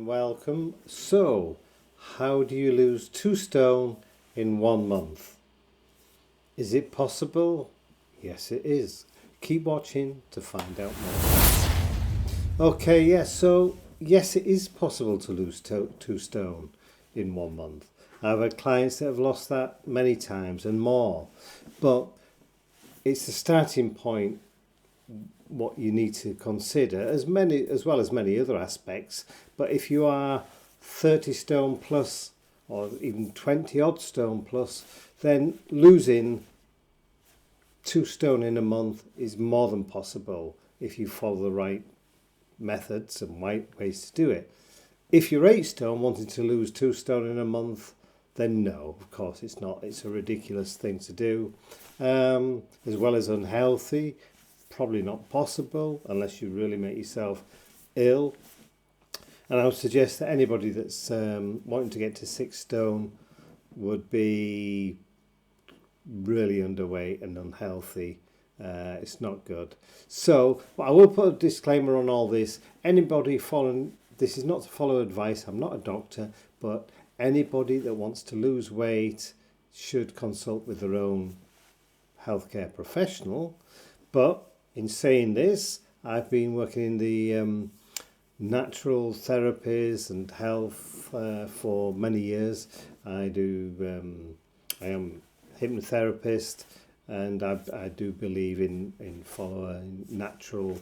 and welcome. So, how do you lose 2 stone in 1 month? Is it possible? Yes, it is. Keep watching to find out more. Okay, yes, it is possible to lose 2 stone in 1 month. I've had clients that have lost that many times and more, but it's the starting point. What you need to consider, as well as many other aspects. But if you are 30 stone plus, or even 20 odd stone plus, then losing 2 stone in a month is more than possible if you follow the right methods and ways to do it. If you're 8 stone wanting to lose 2 stone in a month, then no, of course it's not. It's a ridiculous thing to do, as well as unhealthy. Probably not possible unless you really make yourself ill. And I would suggest that anybody that's wanting to get to 6 stone would be really underweight and unhealthy. It's not good. So, but I will put a disclaimer on all this. Anybody following, this is not to follow advice. I'm not a doctor, but anybody that wants to lose weight should consult with their own healthcare professional. But in saying this, I've been working in the natural therapies and health for many years. I am a hypnotherapist, and I do believe in following natural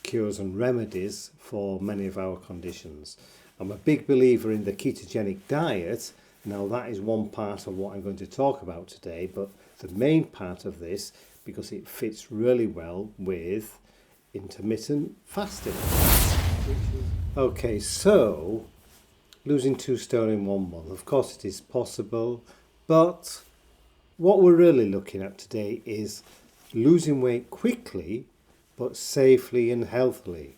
cures and remedies for many of our conditions. I'm a big believer in the ketogenic diet. Now that is one part of what I'm going to talk about today, but the main part of this, because it fits really well with intermittent fasting. Okay, so losing 2 stone in 1 month, of course it is possible, but what we're really looking at today is losing weight quickly but safely and healthily,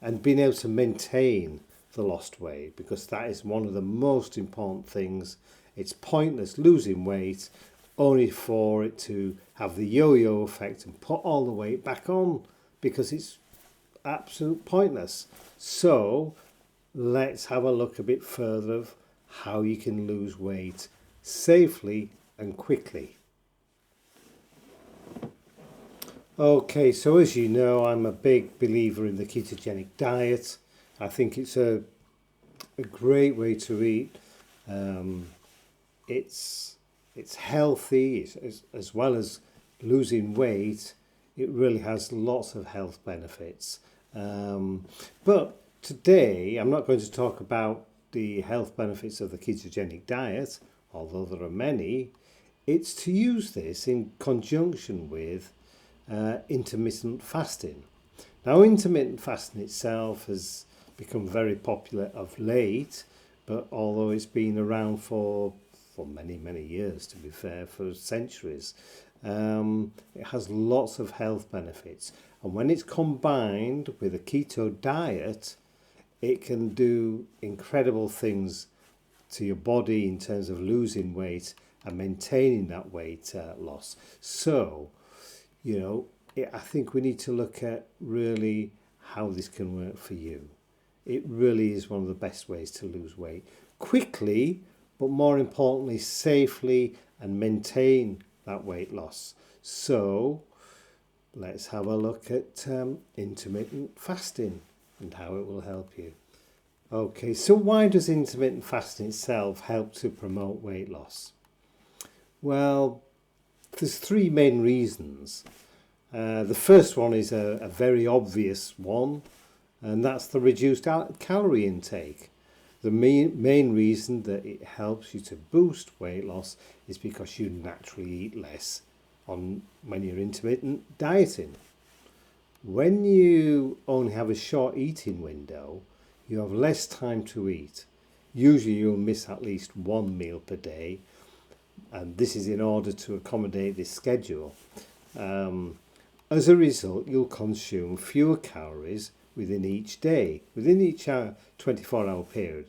and being able to maintain the lost weight, because that is one of the most important things. It's pointless losing weight only for it to have the yo-yo effect and put all the weight back on, because it's absolute pointless. So let's have a look a bit further of how you can lose weight safely and quickly. Okay, so as you know, I'm a big believer in the ketogenic diet. I think it's a great way to eat. It's healthy, as well as losing weight. It really has lots of health benefits. But today, I'm not going to talk about the health benefits of the ketogenic diet, although there are many. It's to use this in conjunction with intermittent fasting. Now, intermittent fasting itself has become very popular of late, but although it's been around for many years, to be fair, for centuries, it has lots of health benefits. And when it's combined with a keto diet, it can do incredible things to your body in terms of losing weight and maintaining that weight loss. So, I think we need to look at really how this can work for you. It really is one of the best ways to lose weight quickly, but more importantly, safely, and maintain that weight loss. So let's have a look at intermittent fasting and how it will help you. Okay, so why does intermittent fasting itself help to promote weight loss? Well, there's 3 main reasons. The first one is a very obvious one, and that's the reduced calorie intake. The main reason that it helps you to boost weight loss is because you naturally eat less when you're intermittent dieting. When you only have a short eating window, you have less time to eat. Usually you'll miss at least 1 meal per day, and this is in order to accommodate this schedule. As a result, you'll consume fewer calories within each day, within each 24-hour period.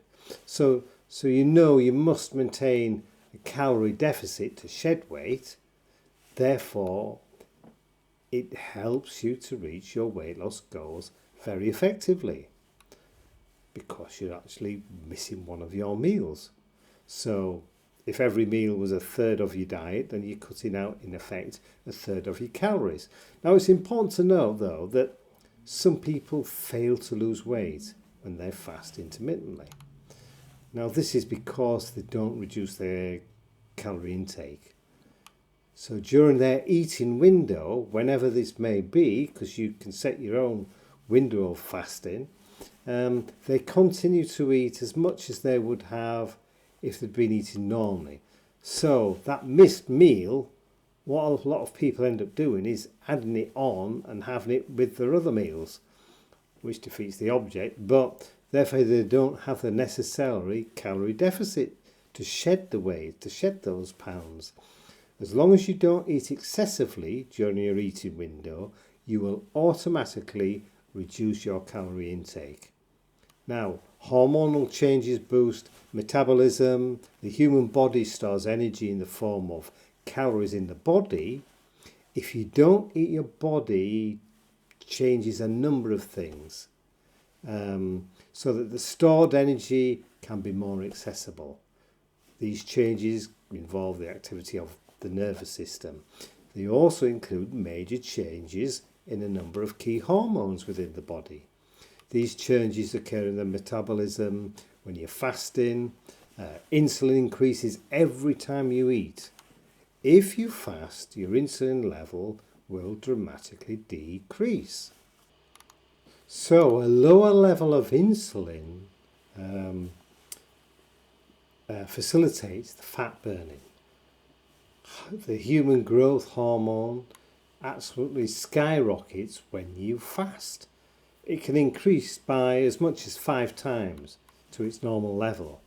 So you must maintain a calorie deficit to shed weight. Therefore, it helps you to reach your weight loss goals very effectively. because you're actually missing one of your meals. So if every meal was a third of your diet, then you're cutting out, in effect, a third of your calories. Now, it's important to note, though, that some people fail to lose weight when they fast intermittently. Now, this is because they don't reduce their calorie intake. So during their eating window, whenever this may be, because you can set your own window of fasting, they continue to eat as much as they would have if they'd been eating normally. So that missed meal, what a lot of people end up doing is adding it on and having it with their other meals, which defeats the object, but therefore they don't have the necessary calorie deficit to shed the weight, to shed those pounds. As long as you don't eat excessively during your eating window, you will automatically reduce your calorie intake. Now, hormonal changes boost metabolism. The human body stores energy in the form of calories in the body. If you don't eat, your body changes a number of things so that the stored energy can be more accessible. These changes involve the activity of the nervous system. They also include major changes in a number of key hormones within the body. These changes occur in the metabolism when you're fasting. Insulin increases every time you eat. If you fast, your insulin level will dramatically decrease. So a lower level of insulin facilitates the fat burning. The human growth hormone absolutely skyrockets when you fast. It can increase by as much as 5 times to its normal level.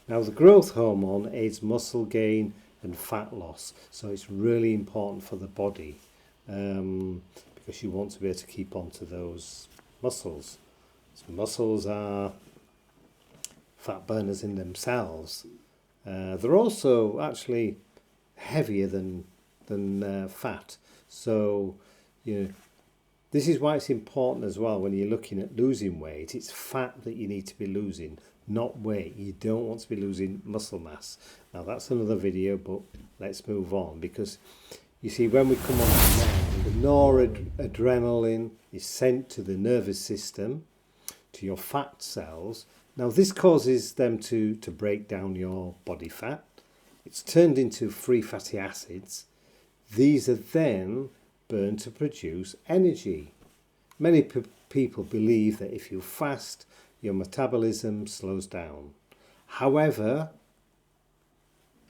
Now, the growth hormone aids muscle gain and fat loss, so it's really important for the body because you want to be able to keep on to those muscles. So muscles are fat burners in themselves. They're also actually heavier than fat, so this is why it's important as well when you're looking at losing weight. It's fat that you need to be losing, not weight. You don't want to be losing muscle mass. Now that's another video, but let's move on, because you see, when we come on to now, the noradrenaline is sent to the nervous system, to your fat cells. Now this causes them to break down your body fat. It's turned into free fatty acids. These are then burned to produce energy. Many people believe that if you fast, your metabolism slows down. However,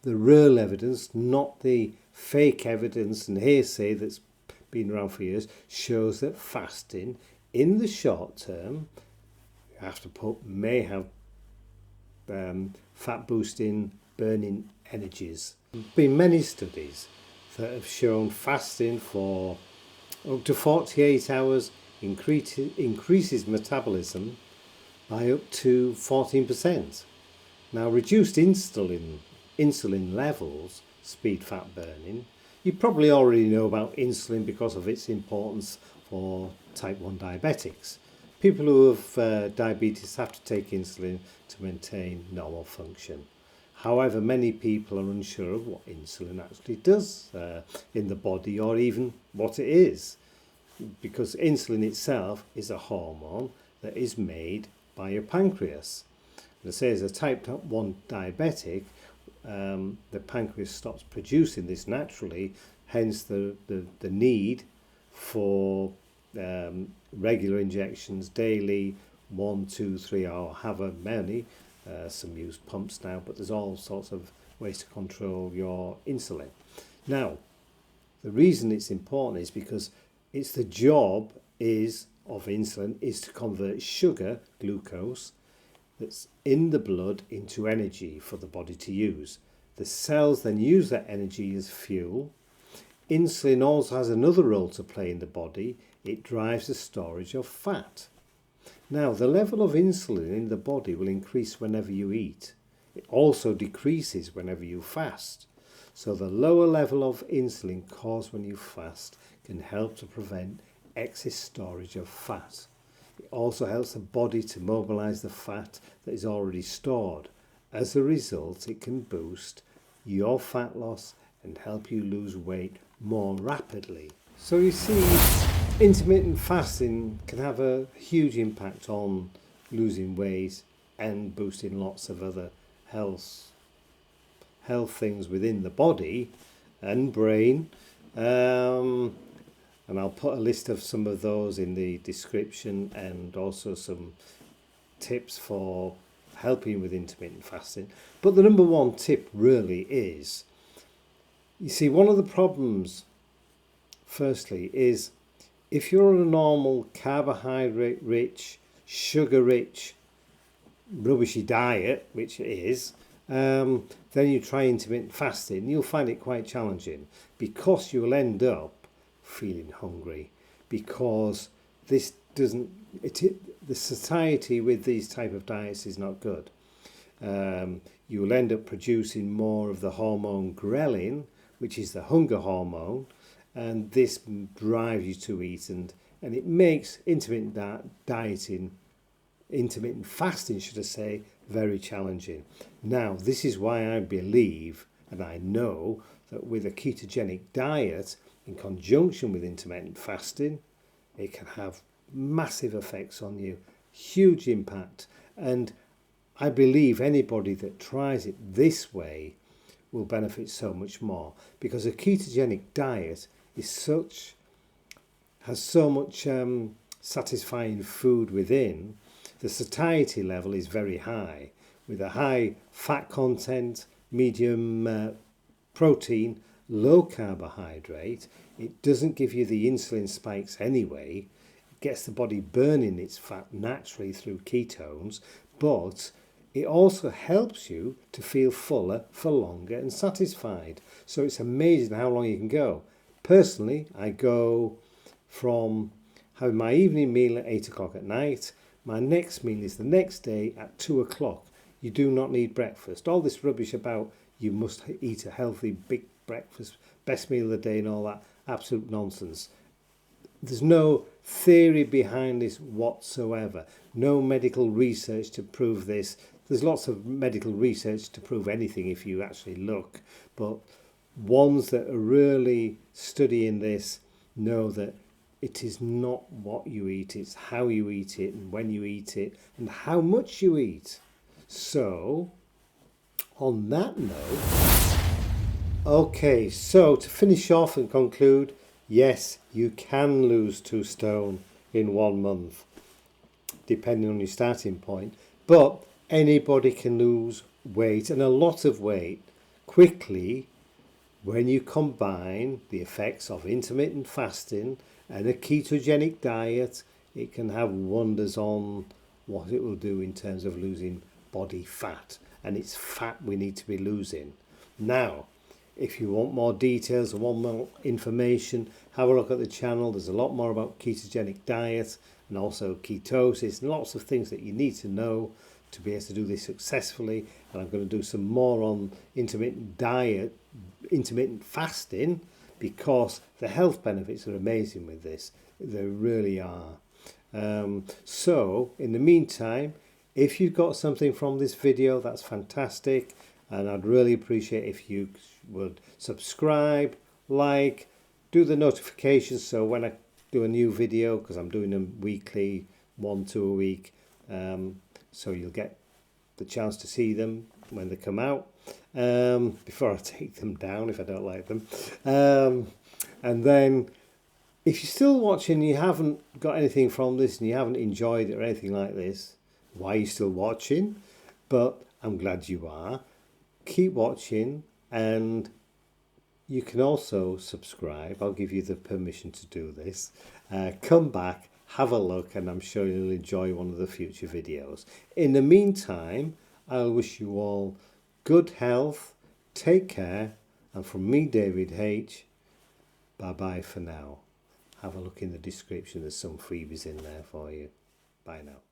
the real evidence, not the fake evidence and hearsay that's been around for years, shows that fasting in the short term, you have to put, may have fat boosting burning energies. There have been many studies that have shown fasting for up to 48 hours increases metabolism by up to 14%. Now, reduced insulin levels speed fat burning. You probably already know about insulin because of its importance for type 1 diabetics. People who have diabetes have to take insulin to maintain normal function. However, many people are unsure of what insulin actually does in the body, or even what it is, because insulin itself is a hormone that is made by your pancreas. And I say, as a type 1 diabetic, the pancreas stops producing this naturally, hence the need for regular injections daily, 1, 2, 3, or however many. Some use pumps now, but there's all sorts of ways to control your insulin. Now, the reason it's important is because it's the job of insulin is to convert sugar, glucose, that's in the blood into energy for the body to use. The cells then use that energy as fuel. Insulin also has another role to play in the body. It drives the storage of fat. Now, the level of insulin in the body will increase whenever you eat. It also decreases whenever you fast. So the lower level of insulin caused when you fast can help to prevent excess storage of fat. It also helps the body to mobilize the fat that is already stored. As a result, it can boost your fat loss and help you lose weight more rapidly. So you see, intermittent fasting can have a huge impact on losing weight and boosting lots of other health things within the body and brain. And I'll put a list of some of those in the description, and also some tips for helping with intermittent fasting. But the number one tip really is, you see, one of the problems, firstly, is if you're on a normal carbohydrate rich, sugar rich, rubbishy diet, which it is, then you try intermittent fasting, you'll find it quite challenging, because you'll end up feeling hungry, because this doesn't, the satiety with these type of diets is not good. You'll end up producing more of the hormone ghrelin, which is the hunger hormone, and this drives you to eat, and it makes intermittent fasting, should I say, very challenging. Now, this is why I believe, and I know, that with a ketogenic diet in conjunction with intermittent fasting, it can have massive effects on you, huge impact. And I believe anybody that tries it this way will benefit so much more, because a ketogenic diet has so much satisfying food within. The satiety level is very high, with a high fat content, medium protein, low carbohydrate. It doesn't give you the insulin spikes anyway. It gets the body burning its fat naturally through ketones, but it also helps you to feel fuller for longer and satisfied. So it's amazing how long you can go. Personally, I go from having my evening meal at 8 o'clock at night. My next meal is the next day at 2 o'clock. You do not need breakfast. All this rubbish about you must eat a healthy big breakfast, best meal of the day and all that, absolute nonsense. There's no theory behind this whatsoever. No medical research to prove this. There's lots of medical research to prove anything if you actually look, but ones that are really studying this know that it is not what you eat, it's how you eat it and when you eat it and how much you eat. So, on that note, okay, so to finish off and conclude, yes, you can lose 2 stone in 1 month, depending on your starting point, but anybody can lose weight, and a lot of weight, quickly, when you combine the effects of intermittent fasting and a ketogenic diet. It can have wonders on what it will do in terms of losing body fat, and it's fat we need to be losing. Now, if you want more details or want more information, have a look at the channel. There's a lot more about ketogenic diet and also ketosis and lots of things that you need to know to be able to do this successfully. And I'm going to do some more on intermittent fasting, because the health benefits are amazing with this. They really are. So in the meantime, if you've got something from this video, that's fantastic, and I'd really appreciate if you would subscribe, like, do the notifications so when I do a new video, because I'm doing them weekly, 1-2 a week, so you'll get the chance to see them when they come out, before I take them down if I don't like them. And then if you're still watching, you haven't got anything from this and you haven't enjoyed it or anything like this, why are you still watching? But I'm glad you are. Keep watching, and you can also subscribe. I'll give you the permission to do this. Come back, have a look, and I'm sure you'll enjoy one of the future videos. In the meantime, I'll wish you all good health, take care, and from me, David H, bye-bye for now. Have a look in the description, there's some freebies in there for you. Bye now.